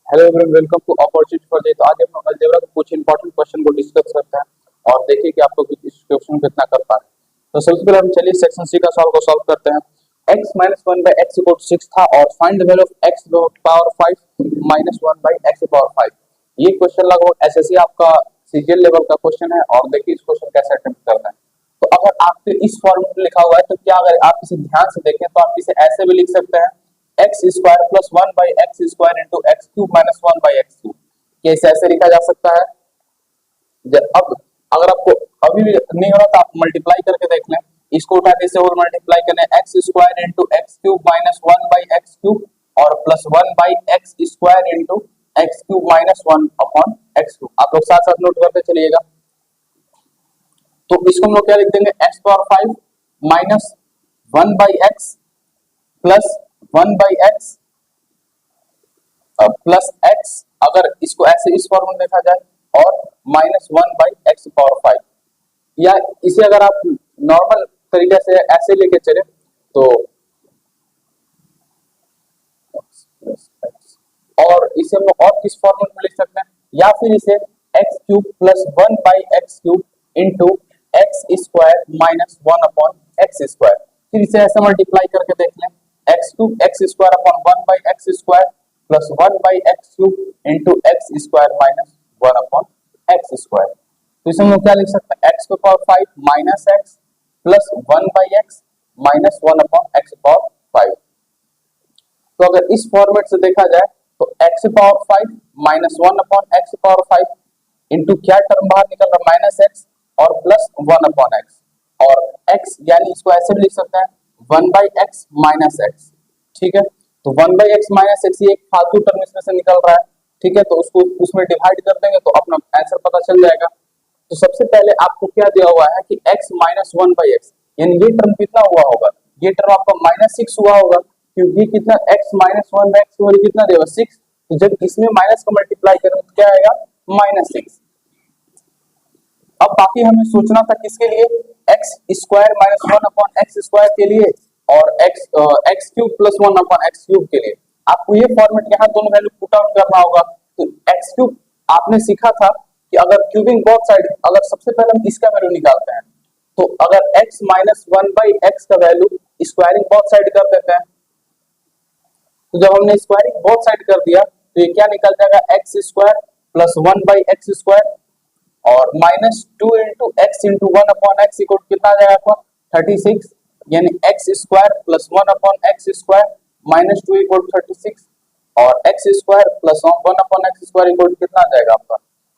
Hello everyone, welcome to opportunity for day. तो आज हम अलजेब्रा के कुछ इंपॉर्टेंट क्वेश्चन को डिस्कस करते हैं और देखिए कि आप लोग इस क्वेश्चन को कितना कर पा रहे हैं। तो सबसे पहले हम चलिए सेक्शन सी का सॉल्व करते हैं। x minus one by x equal to 6 था और find the value of x power 5 minus one by x power 5। ये क्वेश्चन लगभग एसएससी आपका सीजीएल लेवल का क्वेश्चन है और देखिए इस क्वेश्चन कैसे अटेम्प्ट करना है। तो अगर आपके इस फॉर्मूले में लिखा हुआ है तो क्या, अगर आप इसे ध्यान से देखें तो आप इसे ऐसे भी लिख सकते हैं x square plus one by x square into x cube minus one by x cube. कैसे ऐसे लिखा जा सकता है। अब अगर आपको अभी भी नहीं हो रहा तो आप मल्टीप्लाई करके देख लें। इसको उठा के इसे और मल्टीप्लाई करें x square into x cube minus one by x cube और plus one by x square into x cube minus one upon x cube. आप लोग साथ साथ नोट करते चलिएगा। तो इसको हम लोग क्या लिख देंगे, x power 5 minus one by x plus one by x plus x, अगर इसको ऐसे इस फॉर्म में देखा जाए, और minus one by x power 5। या इसे अगर आप नॉर्मल तरीके से ऐसे लेके चले तो और इसे हम लोग और किस फॉर्मूले में लिख सकते हैं, या फिर इसे x cube plus one by x cube into x square minus one upon x square. फिर इसे ऐसे मल्टीप्लाई करके देख लें x cube x square upon one by x square plus one by x cube into x square minus one upon x square. तो इसे हम लोग क्या लिख सकते हैं, एक्स की power 5 minus x plus one by x minus one upon x power 5। तो अगर इस फॉर्मेट से देखा जाए तो x power 5 minus one upon x power 5 into क्या टर्म बाहर निकल रहा है माइनस एक्स और प्लस वन अपॉन एक्स, और x यानी इसको ऐसे भी लिख सकते हैं one by x minus x. ठीक है, तो one by x minus x ये एक फालतू टर्म इसमें से निकल रहा है। ठीक है, तो उसको उसमें डिवाइड कर देंगे तो अपना आंसर पता चल जाएगा। तो सबसे पहले आपको क्या दिया हुआ है कि x minus one by x, यानी ये टर्म कितना हुआ होगा, ये टर्म आपका माइनस सिक्स हुआ होगा, क्योंकि ये कितना x minus one by x की कितना देगा 6। तो जब इसमें माइनस का मल्टीप्लाई करें तो क्या आएगा माइनस 6। अब बाकी हमें सोचना था किसके लिए, x square minus one upon x square के लिए और x cube plus one upon x cube के लिए। आपको ये फॉर्मेट यहाँ दोनों वैल्यू पुट आउट करना होगा। तो एक्स क्यूब आपने सीखा था कि अगर क्यूबिंग बोथ साइड, अगर सबसे पहले हम इसका वैल्यू निकालते हैं तो अगर x minus one by x का वैल्यू स्क्वायरिंग बोथ साइड कर देते हैं, तो जब हमने स्क्वायरिंग बोथ साइड कर दिया तो ये क्या निकल जाएगा x square plus one by x square और minus two into x into one upon x equal कितना आ जाएगा आपका 36, यानी x square plus one upon x square minus two equal 36 और x square plus one upon x square equal कितना आ जाएगा आपका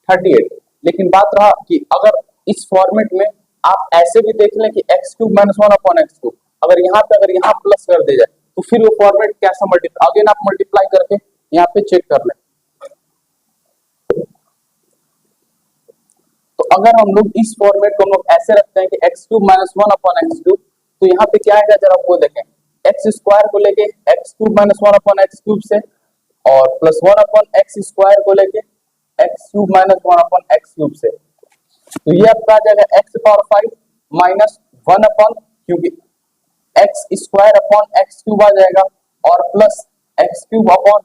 38। लेकिन बात रहा कि अगर इस फॉर्मेट में आप ऐसे भी देख लें कि x cube minus one upon x cube, अगर यहाँ प्लस कर दे जाए तो फिर वो फॉर्मेट कैसा मल्टीप्लाई, अगेन आप मल्टीप्लाई करके यहाँ पे चेक कर लें। तो अगर हम लोग इस फॉर्मेट को हम लोग ऐसे रखते हैं कि x cube minus one upon x cube, तो यहाँ पे क्या आएगा जरा वो देखें, एक्स स्क्वायर को लेके x cube minus one upon x cube से और plus one upon x square को लेके x cube minus one upon x cube से। तो ये आपका आ जाएगा x power 5 minus one upon, क्योंकि x square upon x cube आ जाएगा और plus x cube upon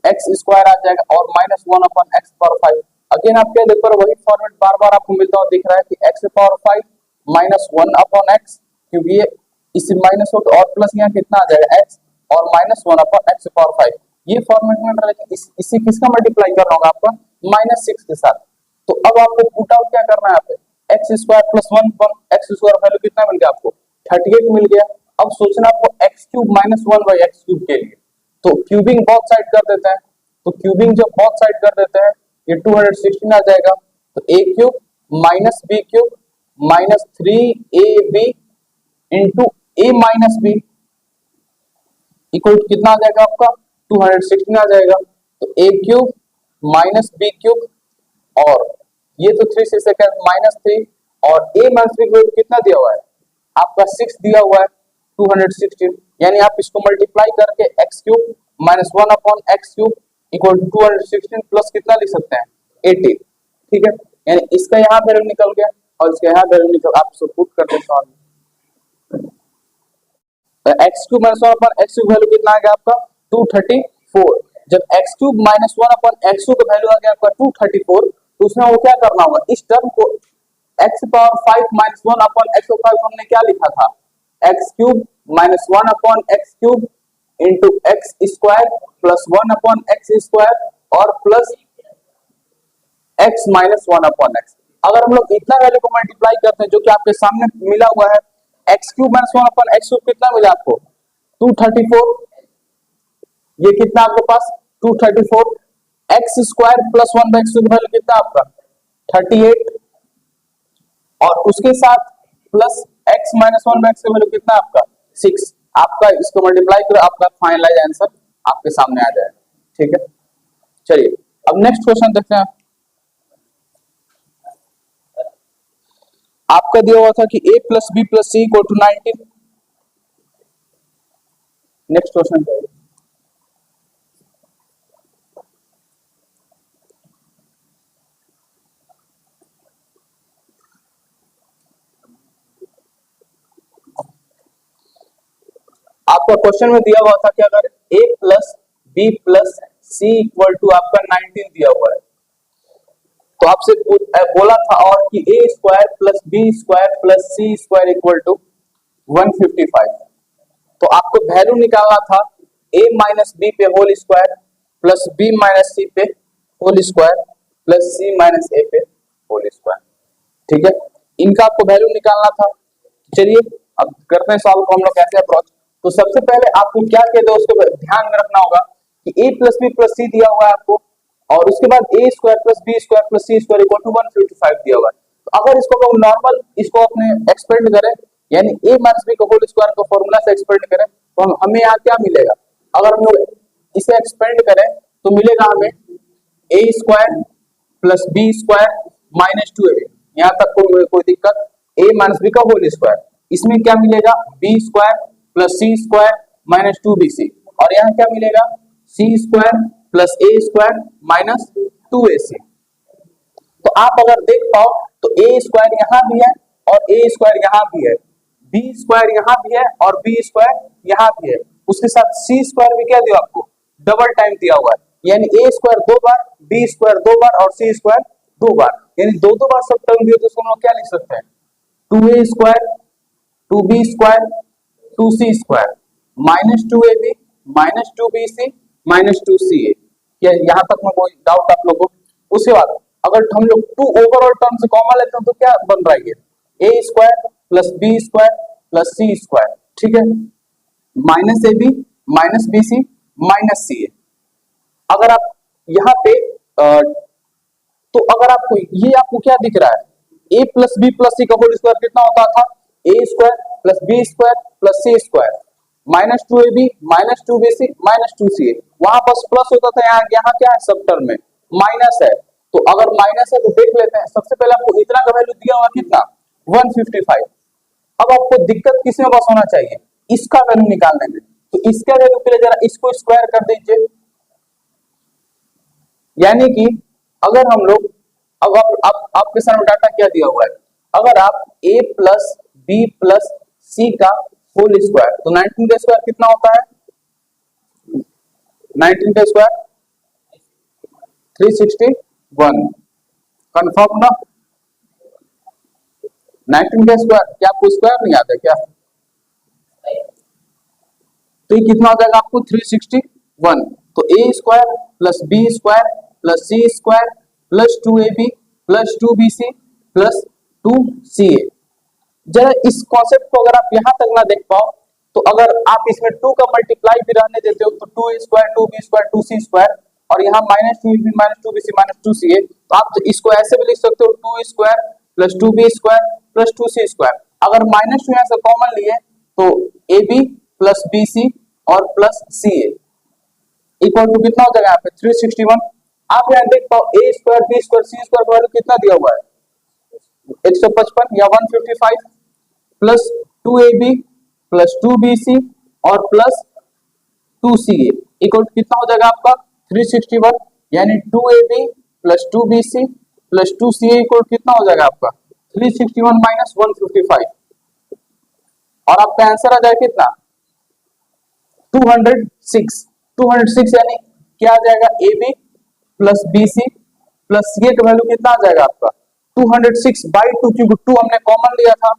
x square आ जाएगा और minus one upon x power 5। Again आपके देखो वही फॉर्मेट बार बार आपको मिलता हुआ दिख रहा है कि x power 5 minus one upon x, क्योंकि ये इसी माइनस हो और प्लस यहाँ कितना आ जाएगा एक्स और minus one upon x power 5। ये फॉर्मेट में लेकिन इसी किसका मल्टीप्लाई करना होगा आपका माइनस 6 के साथ। तो अब आपको पुट आउट क्या करना है, यहाँ पे x square plus one x square value कितना मिल गया आपको 38 मिल गया। अब सोचना आपको x cube minus one by x cube के लिए, तो क्यूबिंग बोथ साइड कर देते हैं। तो क्यूबिंग जब बोथ साइड कर देते हैं ये 216 आ जाएगा, तो a cube minus b cube minus 3ab into a minus b equal कितना आ जाएगा आपका 216 आ जाएगा। तो a cube minus b cube और ये तो 3 से सेकंड माइनस 3 और a माइनस बी कितना दिया हुआ है आपका 6 दिया हुआ है 216, यानी आप इसको मल्टीप्लाई करके x cube minus one upon x cube equal 216 plus कितना लिख सकते हैं 80। ठीक है, यानी इसका यहाँ वैल्यू निकल गया और इसका यहाँ वैल्यू निकल, आप इसको पुट कर देते हैं x cube minus one upon x cube value कितना आ गया आपका 234। जब x cube minus one upon x two का वैल्यू आ गया आपका 234, तो उसमें वो क्या करना होगा, इस टर्म को x power 5 minus one upon x power 5 हमने क्या लिखा था, x cube minus one upon x cube into x square plus one upon x square और plus x minus one upon x. अगर हम लोग इतना वैल्यू को मल्टीप्लाई करते हैं जो कि आपके सामने मिला हुआ है, x cube minus one upon x cube कितना मिला आपको 234, ये कितना आपके पास 234, x square plus one by x cube value कितना आपका 38 और उसके साथ plus x minus one by x cube value कितना आपका 6। आपका इसको मल्टीप्लाई करो, आपका फाइनलाइज आंसर आपके सामने आ जाएगा। ठीक है, चलिए अब नेक्स्ट क्वेश्चन देखते हैं। आपका दिया हुआ था कि a plus B plus C equal to 19। Next question पे आपका क्वेश्चन में दिया हुआ था कि अगर a plus B plus C equal to आपका 19 दिया हुआ है, तो आपसे बोला था और कि a square plus B square plus C square equal to 155। तो आपको वैल्यू निकालना था a माइनस बी पे whole square plus b minus c पे whole square plus c minus a पे होल स्क्वायर। ठीक है, इनका आपको वैल्यू निकालना था। चलिए अब करते हैं सॉल्व को हम लोग कैसे अप्रोच। तो सबसे पहले आपको क्या कहते हैं उसको ध्यान में रखना होगा कि a plus B plus C दिया हुआ है आपको, और उसके बाद a square plus B square plus C square equal to 155 दिया हुआ है। तो अगर इसको हम नॉर्मल इसको अपने एक्सपेंड करें, यानी a माइनस बी का होल स्क्वायर को फॉर्मूला से एक्सपेंड करें, तो हमें यहाँ क्या मिलेगा, अगर हम लोग इसे एक्सपेंड करें तो मिलेगा हमें a square plus B square minus 2ab। यहाँ तक कोई दिक्कत, a माइनस बी का होल स्क्वायर, इसमें क्या मिलेगा b स्क्वायर प्लस सी स्क्वायर माइनस 2bc, और यहाँ क्या मिलेगा c square plus a square minus 2ac। तो आप अगर देख पाओ तो a स्क्वायर यहाँ भी है और a स्क्वायर यहाँ भी है, b स्क्वायर यहाँ भी है और b स्क्वायर यहाँ भी है, उसके साथ c स्क्वायर भी क्या दिया आपको डबल टाइम दिया हुआ है, यानी a square 2 bar, b square 2 बार और c स्क्वायर 2 बार, यानी दो बार सब टर्म दिए तो उसको हम लोग क्या लिख सकते हैं 2a square 2b square 2c square minus 2ab minus 2bc minus 2ca। क्या यहाँ तक में कोई डाउट आप लोगों को? उसके बाद अगर हम लोग टू ओवरऑल टर्म से कॉमन लेते हैं तो क्या बन रहा है, ये a square plus b square plus c square, ठीक है, minus ab minus bc minus ca। अगर आप यहाँ पे तो अगर आपको ये आपको क्या दिख रहा है, a plus B plus C का होल स्क्वायर कितना होता था a square plus B square plus C square minus 2ab minus 2bc minus 2ca। वहां बस प्लस होता था, यहाँ क्या है सब टर्म में माइनस है। तो अगर माइनस है तो देख लेते हैं, सबसे पहले आपको इतना का वैल्यू दिया हुआ कितना 155। अब आपको दिक्कत किसमें बस होना चाहिए, इसका वैल्यू निकालने में। तो इसका वैल्यू के लिए जरा इसको स्क्वायर कर दीजिए, यानी कि अगर हम लोग अब आपके सामने डाटा क्या दिया हुआ है, अगर आप a plus B plus C का होल स्क्वायर, तो 19 का स्क्वायर कितना होता है 19 का स्क्वायर 361, कंफर्म ना 19 का स्क्वायर, क्या आपको स्क्वायर नहीं आता क्या, तो ये कितना हो जाएगा आपको 361। तो a square plus B square plus C square plus 2ab plus 2bc plus 2ca। जरा इस कॉन्सेप्ट को अगर आप यहां तक ना देख पाओ, तो अगर आप इसमें 2 का मल्टीप्लाई भी रहने देते हो तो 2a square 2b square 2c square और यहाँ minus 2ab minus 2bc minus 2ca, तो आप इसको ऐसे भी लिख सकते हो 2 square plus 2b square plus 2c square. अगर माइनस 2 यहाँ से कॉमन लिए तो ab प्लस bc और प्लस ca इक्वल टू कितना हो जाएगा यहाँ पे 361। आप यहाँ देख पाओ a square b square c square value कितना दिया हुआ है 155 या 155 प्लस 2ab प्लस 2bc और प्लस 2ca इक्वल टू कितना हो जाएगा आपका 361, यानी 2ab plus 2bc plus 2ca equal to कितना हो जाएगा आपका 361 माइनस 155, और आपका आंसर आ जाएगा कितना 206 यानी क्या आ जाएगा, a B plus B C plus c a का वैल्यू कितना आ जाएगा आपका 206/2, क्योंकि 2 हमने कॉमन लिया था।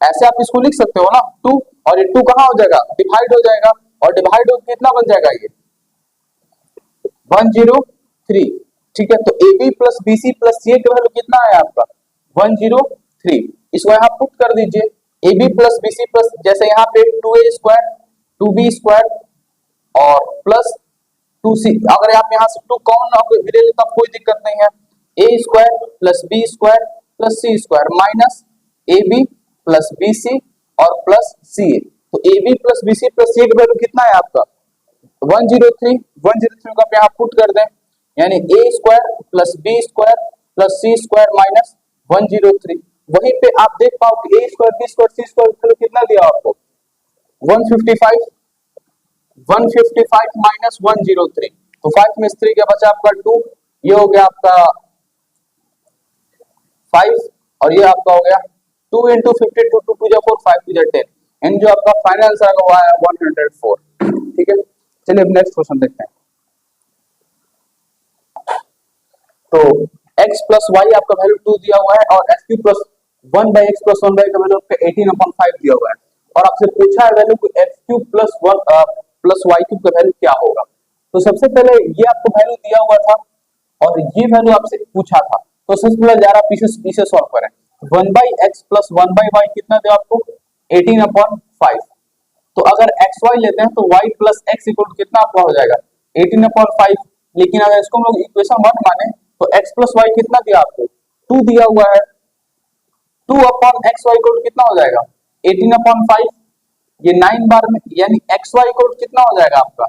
ऐसे आप इसको लिख सकते हो ना 2, और ये 2 कहाँ हो जाएगा, डिवाइड हो जाएगा, और डिवाइड हो कितना बन जाएगा ये 103। ठीक है, तो a B plus B C plus c a का वैल्यू कितना है आपका 103। इसको यहाँ पुट कर दीजिए, A B plus B C plus, जैसे यहाँ पे 2a² 2b² और प्लस 2c, अगर आप यहाँ से 2 कॉमन ले लेते तब कोई दिक्कत नहीं है, a² plus b² plus c² minus a B plus B c और प्लस सी ए। तो a B plus B C plus c a का वैल्यू कितना है आपका 103 को आप यहाँ पुट कर दें, यानी a² plus b² plus c² minus 103। वहीं पे आप देख पाओ कि a² b² c² कितना दिया आपको 155 माइनस 103, तो 5 में 3 क्या बचा आपका 2, ये हो गया आपका 5 और ये आपका हो गया 2 into 52 2 to 4 5 to 10, एंड जो आपका फाइनल आंसर आएगा वो है 104। ठीक है, चलिए अब नेक्स्ट क्वेश्चन देखते हैं। तो x प्लस वाई आपका वैल्यू 2 दिया हुआ है और x cube plus 1/x plus 1y का वैल्यू आपका 18/5 दिया हुआ है, और आपसे पूछा है वैल्यू को x cube plus 1 plus y cube का वैल्यू क्या होगा। तो सबसे पहले ये आपको वैल्यू दिया हुआ था और ये वैल्यू आपसे पूछा था, तो सबसे पहले जरा पीछे सॉल्व करें। 1/x प्लस 1/y कितना दे आपको 18/5। तो अगर xy लेते हैं तो y plus x equal to कितना आपका हो जाएगा 18/5, लेकिन अगर इसको हम लोग इक्वेशन 1 माने तो x प्लस y कितना दिया आपको 2 दिया हुआ है, 2/xy इक्वल टू कितना हो जाएगा 18/5, ये 9 बार में, यानी xy इक्वल टू कितना हो जाएगा आपका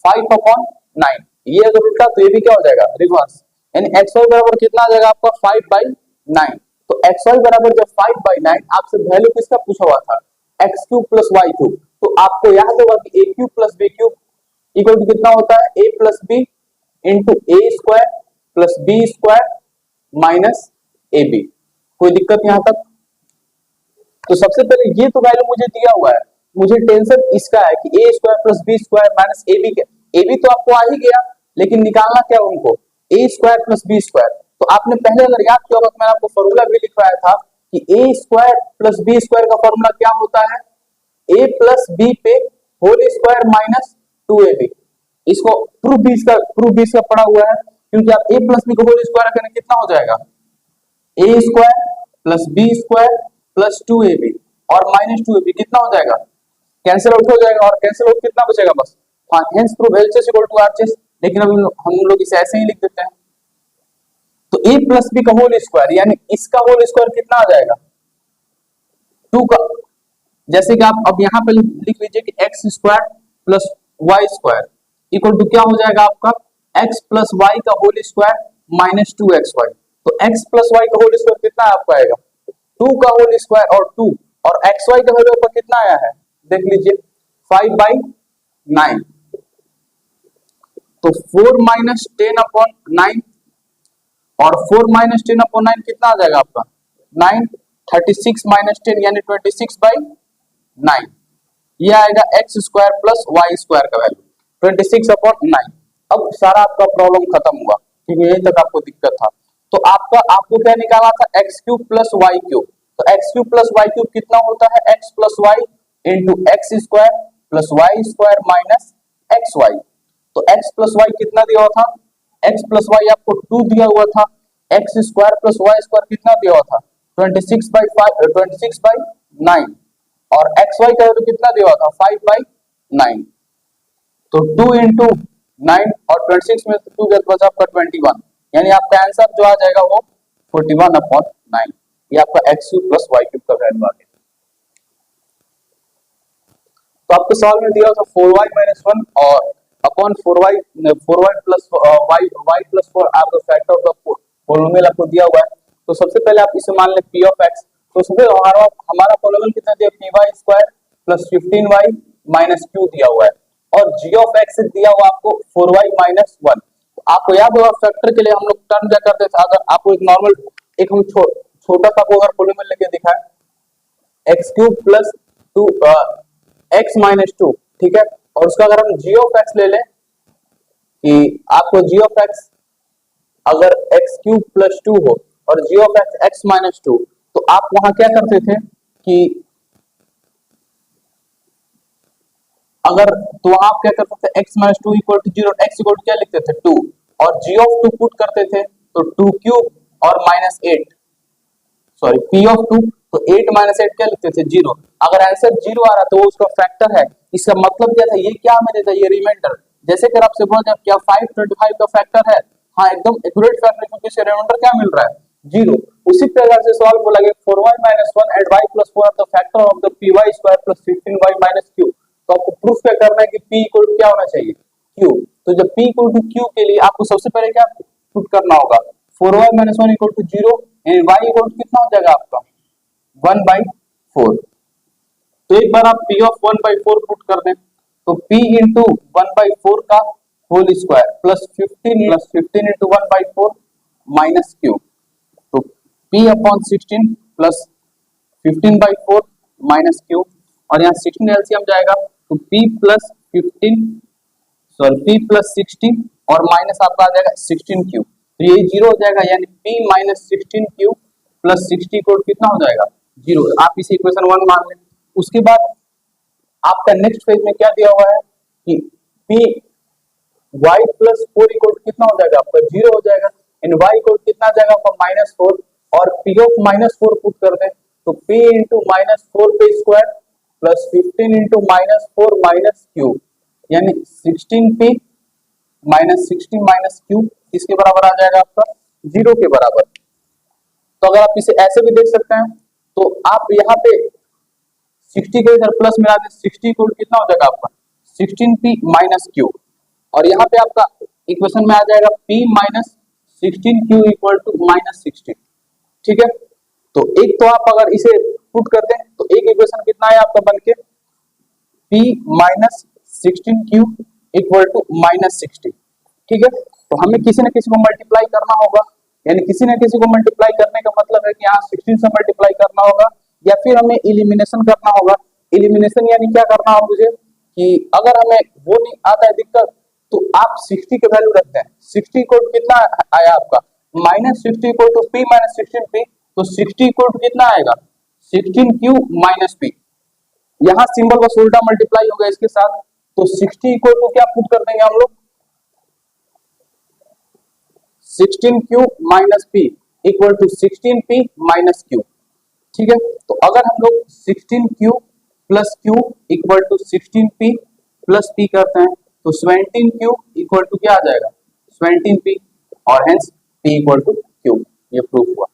5/9। ये अगर उल्टा तो ये भी क्या हो जाएगा रिवर्स, यानी xy बराबर कितना आ जाएगा आपका 5/9। तो xy बराबर जब 5/9, आपसे वैल्यू किसका पूछा हुआ था x cube plus y cube, तो आपको याद होगा कि a cube plus b cube equal to कितना होता है a plus b into a² plus b² minus ab। कोई दिक्कत यहां तक। तो सबसे पहले ये तो वैल्यू मुझे दिया हुआ है, मुझे टेंशन इसका है कि a² plus b² minus ab तो आपको आ ही गया, लेकिन निकालना क्या उनको a² प्लस b²। तो आपने पहले अगर याद किया होगा तो मैंने आपको फॉर्मूला भी लिखवाया था कि a² प्लस b² का फॉर्मूला क्या होता है a प्लस b पे होल स्क्वायर माइनस 2ab। इसको प्रूफ 20 का पड़ा हुआ है, क्योंकि आप a प्लस b को होल स्क्वायर करें कितना हो जाएगा a² plus b² plus 2ab और माइनस 2ab कितना हो जाएगा कैंसिल आउट हो जाएगा, और कैंसिल आउट कितना बचेगा बस, हाँ hence proof LHS equal to RHS। लेकिन अभी हम लोग इसे ऐसे ही लिख देते हैं। तो a प्लस b का होल स्क्वायर, यानी इसका होल स्क्वायर कितना आ जाएगा 2 का, जैसे कि आप अब यहाँ पे लिख लीजिए कि x² plus y² equal to क्या हो जाएगा आपका x प्लस y का होल स्क्वायर माइनस 2xy। तो x प्लस y का होल स्क्वायर कितना आपका आएगा 2 का होल स्क्वायर और 2, और xy का वैल्यू आपका कितना आया है देख लीजिए 5/9। तो 4 माइनस 10/9 और 4 माइनस 10/9 कितना आ जाएगा आपका 9, 36 माइनस 10 यानी 26/9। ये आएगा x² प्लस y² का वैल्यू 26/9। अब सारा आपका प्रॉब्लम खत्म हुआ, क्योंकि यहीं तक आपको दिक्कत था। तो आपको क्या निकालना था x cube plus y cube. तो x cube plus y cube कितना होता है x plus y into x² plus y² minus xy। तो x प्लस y कितना दिया हुआ था x प्लस y आपको 2 दिया हुआ था, x² प्लस y² कितना दिया हुआ था 26/9, और xy का वैल्यू कितना दिया हुआ था 5/9। तो 2 इंटू 9 और 26 में 2 बचा आपका 21, यानी आपका आंसर जो आ जाएगा वो 41/9। ये आपका x cube plus y cube का वैल्यू आ गया। तो आपको सवाल में दिया था 4y माइनस 1 और upon 4y plus y plus 4 आपका फैक्टर ऑफ द पॉलिनोमियल आपको दिया हुआ है। तो सबसे पहले आप इसे मान ले p ऑफ x। तो सबसे हमारा पॉलिनोमियल कितना दिया py² plus 15y minus q दिया हुआ है, और g ऑफ x दिया हुआ आपको 4y माइनस 1। तो आपको याद होगा फैक्टर के लिए हम लोग टर्म क्या करते थे, अगर आपको एक नॉर्मल एक हम छोटा सा को अगर पॉलिनोमियल लेके दिखाए x³ प्लस 2 x माइनस 2, ठीक है, और उसका अगर हम g ऑफ x ले लें कि आपको जी ऑफ एक्स अगर एक्स क्यूब प्लस 2 हो और जी ऑफ एक्स एक्स माइनस 2, तो आप वहां क्या करते थे कि अगर तो आप क्या करते थे x minus two equal to zero, x equal to क्या लिखते थे 2, और g ऑफ 2 पुट करते थे तो 2 क्यूब और माइनस 8, सॉरी p ऑफ 2, तो 8 माइनस 8 क्या लिखते थे 0। अगर आंसर 0 आ रहा तो वो उसका फैक्टर है, इसका मतलब क्या था, ये क्या हमें देता है, ये रिमाइंडर। जैसे कि आपसे बोला जाए क्या 525 का फैक्टर है, हाँ एकदम एक्यूरेट फैक्टर, क्योंकि इससे रिमाइंडर क्या मिल रहा है 0। उसी प्रकार से सवाल बोला गया 4y minus 1 and y plus 4 are the factor of the py square plus 15y minus q। तो आपको प्रूफ क्या करना है कि p इक्वल टू क्या होना चाहिए q। तो जब p इक्वल टू q के लिए आपको सबसे पहले क्या पुट करना होगा, 4y minus 1 equal to 0 and y equal to कितना हो जाएगा आपका 1/4। तो एक बार आप p ऑफ 1/4 पुट कर दें तो p इंटू 1/4 का whole square plus 15 into 1/4 minus q, तो p upon 16 plus 15/4 minus q, और यहाँ 16 एलसीएम जाएगा तो p plus 15 sorry p plus 60 और माइनस आपका आ जाएगा 16q, तो ये 0 हो जाएगा, यानी p माइनस 16q प्लस 60 को कितना हो जाएगा 0। आप इसे इक्वेशन 1 मान लें। उसके बाद आपका नेक्स्ट फेज में क्या दिया हुआ है कि p y प्लस 4 इक्वल कितना हो जाएगा आपका 0 हो जाएगा, इन y इक्वल कितना आ जाएगा आपका -4, और p ऑफ -4 पुट कर दें तो p इंटू -4 पे square plus 15 into -4 minus q, यानी 16p माइनस 16 माइनस q इसके बराबर आ जाएगा आपका 0 के बराबर। तो अगर आप इसे ऐसे भी देख सकते हैं तो आप यहाँ पे 60 को इधर प्लस मिला दें, 60 को कितना हो जाएगा आपका 16p माइनस q, और यहाँ पे आपका इक्वेशन में आ जाएगा p minus 16q equal to -16। ठीक है, तो एक तो आप अगर इसे पुट करते हैं तो एक इक्वेशन कितना है आपका बनके p minus 16q equal to -60। ठीक है, तो हमें किसी न किसी को मल्टीप्लाई करना होगा, यानी किसी न किसी को मल्टीप्लाई करने का मतलब है कि यहाँ 16 से मल्टीप्लाई करना होगा, या फिर हमें इलिमिनेशन करना होगा। इलिमिनेशन यानी क्या करना होगा मुझे कि अगर हमें वो नहीं आता है दिक्कत, तो आप 60 के वैल्यू रखते हैं, 60 को कितना आया आपका -60 को टू p माइनस 16p, तो 60 को कितना आएगा 16q माइनस p, यहाँ सिंबल बस उल्टा मल्टीप्लाई होगा इसके साथ, तो 60 इक्वल टू क्या पुट कर देंगे हम लोग 16q minus p equal to 16p minus q। ठीक है, तो अगर हम लोग 16q plus q equal to 16p plus p करते हैं तो 17q इक्वल टू क्या आ जाएगा 17p, और hence p equal to q, ये प्रूफ हुआ।